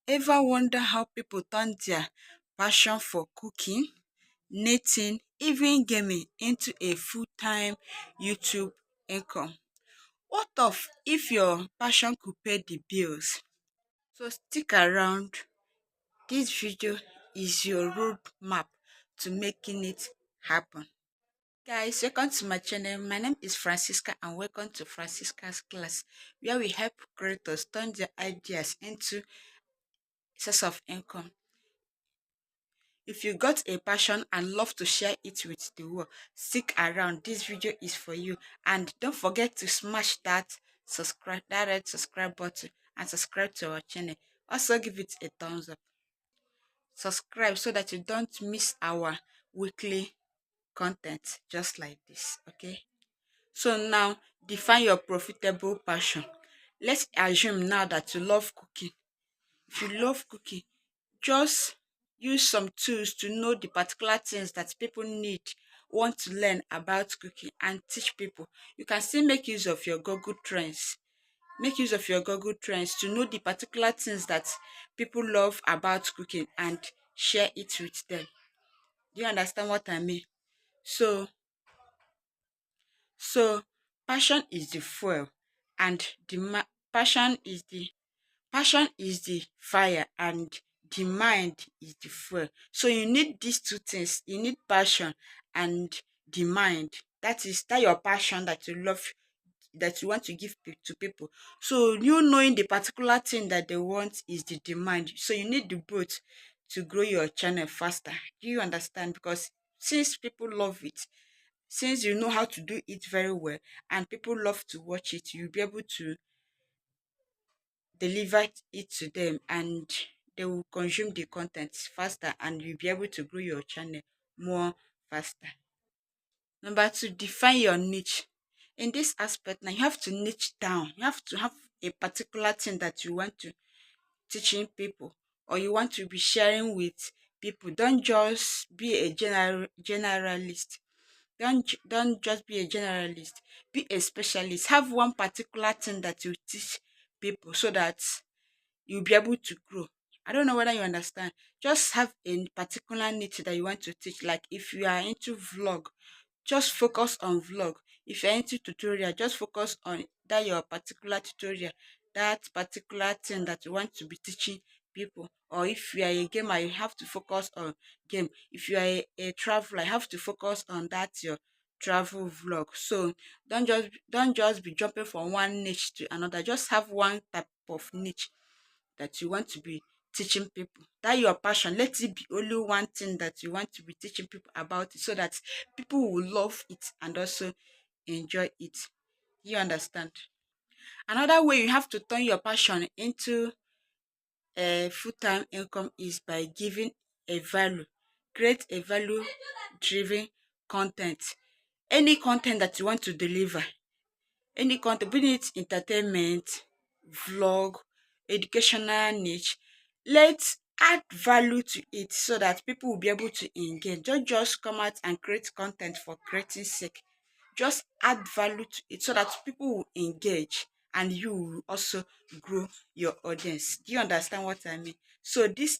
Ever wonder how people turn their passion for cooking, knitting, even gaming into a full-time YouTube income? What of if your passion could pay the bills? So stick around. This video is your roadmap to making it happen. Guys, welcome to my channel. My name is Francisca and welcome to Francisca's class, where we help creators turn their ideas into source of income. If you got a passion and love to share it with the world, stick around. This video is for you. And don't forget to smash that red subscribe button and subscribe to our channel. Also give it a thumbs up. Subscribe so that you don't miss our weekly content just like this. Okay. So now define your profitable passion. Let's assume now that you love cooking. If you love cooking, just use some tools to know the particular things that people want to learn about cooking and teach people. You can still make use of your Google Trends. Make use of your Google Trends to know the particular things that people love about cooking and share it with them. Do you understand what I mean? So, so passion is the fuel, and passion is the fire, and the mind is the fuel. So you need these two things. You need passion and the mind. That your passion that you love, that you want to give to people. So you knowing the particular thing that they want is the demand. So you need the both to grow your channel faster. Do you understand? Because since people love it, since you know how to do it very well, and people love to watch it, you'll be able to deliver it to them, and they will consume the content faster, and you'll be able to grow your channel more faster. Number two, define your niche. In this aspect, now you have to niche down. You have to have a particular thing that you want to teaching people, or you want to be sharing with people. Don't just be a generalist. Don't just be a generalist. Be a specialist. Have one particular thing that you teach people so that you'll be able to grow. I don't know whether you understand. Just have a particular niche that you want to teach. Like if you are into vlog, just focus on vlog. If you're into tutorial, just focus on that your particular tutorial, that particular thing that you want to be teaching people. Or if you are a gamer, you have to focus on game. If you are a traveler, you have to focus on that your travel vlog. So don't just be jumping from one niche to another. Just have one type of niche that you want to be teaching people. That your passion, let it be only one thing that you want to be teaching people about it, so that people will love it and also enjoy it. You understand? Another way you have to turn your passion into a full-time income is by giving a value. Create a value driven content. Any content that you want to deliver, any content, be it entertainment, vlog, educational niche, let's add value to it so that people will be able to engage. Don't just come out and create content for creating sake. Just add value to it so that people will engage, and you will also grow your audience. Do you understand what I mean? So these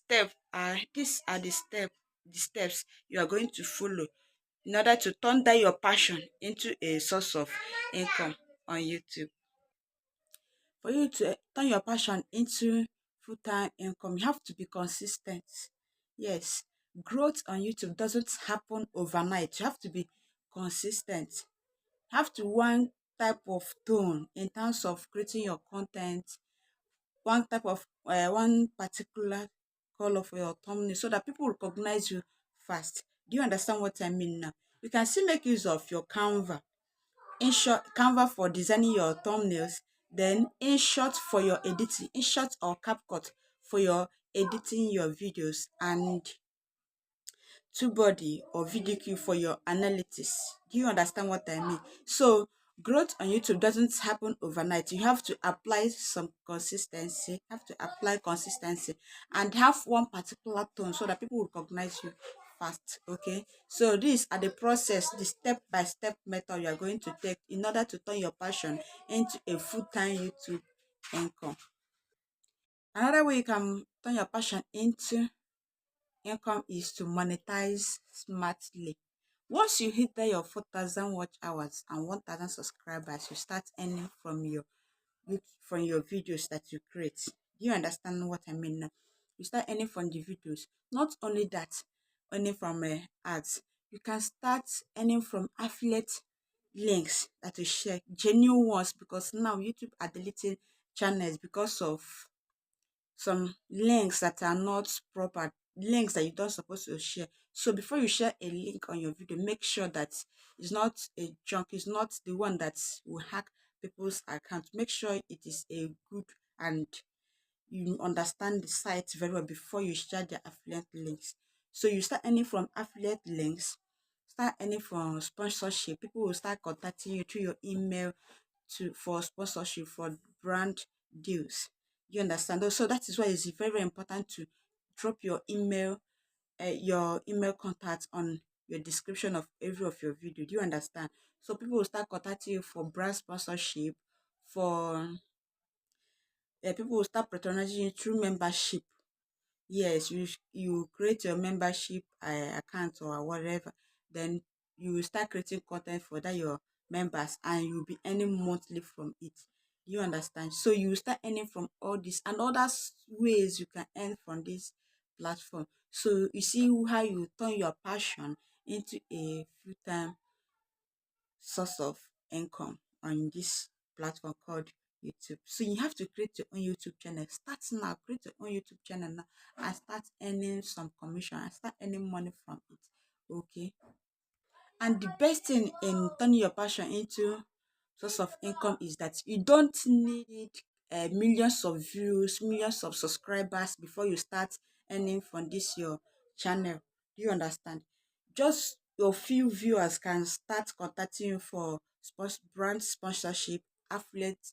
are the steps you are going to follow in order to turn that your passion into a source of income on YouTube. For you to turn your passion into full-time income, you have to be consistent. Yes, growth on YouTube doesn't happen overnight. You have to be consistent. You have to one type of tone in terms of creating your content, one particular color for your thumbnail, so that people recognize you fast. Do you understand what I mean now? You can still make use of your Canva for designing your thumbnails, then InShot for your editing, InShot or CapCut for your editing your videos, and TubeBuddy or VDQ for your analytics. Do you understand what I mean? So growth on YouTube doesn't happen overnight. You have to apply some consistency, and have one particular tone so that people will recognize you fast. Okay, so these are the process, the step-by-step method you are going to take in order to turn your passion into a full-time YouTube income. Another way you can turn your passion into income is to monetize smartly. Once you hit there your 4,000 watch hours and 1,000 subscribers, you start earning from your videos that you create. Do you understand what I mean now? You start earning from the videos. Not only that, earning from ads. You can start earning from affiliate links that you share, genuine ones, because now YouTube are deleting channels because of some links that are not proper, links that you don't supposed to share. So before you share a link on your video, make sure that it's not a junk, it's not the one that will hack people's account. Make sure it is a good, and you understand the site very well before you share the affiliate links. So you start earning from affiliate links, start earning from sponsorship. People will start contacting you through your email to for sponsorship, for brand deals. You understand? So that is why it's very, very important to drop your email contact on your description of every of your video. Do you understand? So people will start contacting you for brand sponsorship, for people will start patronizing you through membership. Yes, you create your membership account or whatever. Then you will start creating content for that your members, and you'll be earning monthly from it. You understand? So you will start earning from all this and other ways you can earn from this platform. So you see how you turn your passion into a full-time source of income on this platform called YouTube. So you have to create your own YouTube channel. Start now, create your own YouTube channel now, and start earning some commission and start earning money from it. Okay. And the best thing in turning your passion into source of income is that you don't need millions of views, millions of subscribers before you start earning from this your channel. Do you understand? Just your few viewers can start contacting you for brand sponsorship, affiliate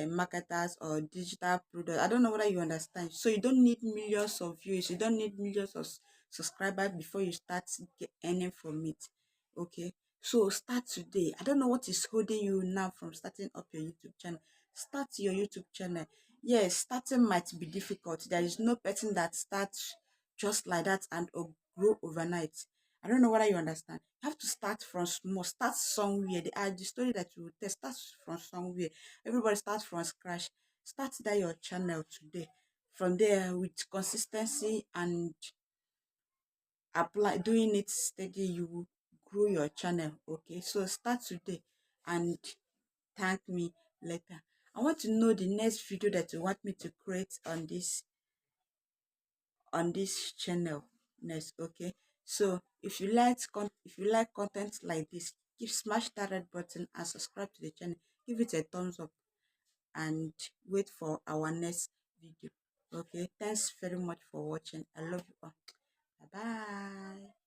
marketers, or digital product. I don't know whether you understand. So you don't need millions of views, you don't need millions of subscribers before you start earning from it. Okay, so start today. I don't know what is holding you now from starting up your YouTube channel. Start your YouTube channel. Yes, starting might be difficult. There is no person that starts just like that and grow overnight. I don't know whether you understand. You have to start from small. Start somewhere. The story that you will tell, start from somewhere. Everybody starts from scratch. Start that your channel today. From there, with consistency and apply doing it steady, you will grow your channel. Okay, so start today and thank me later. I want to know the next video that you want me to create on this channel next. Okay, so if you like content like this, give smash that red button and subscribe to the channel. Give it a thumbs up and wait for our next video. Okay, thanks very much for watching. I love you all. Bye bye.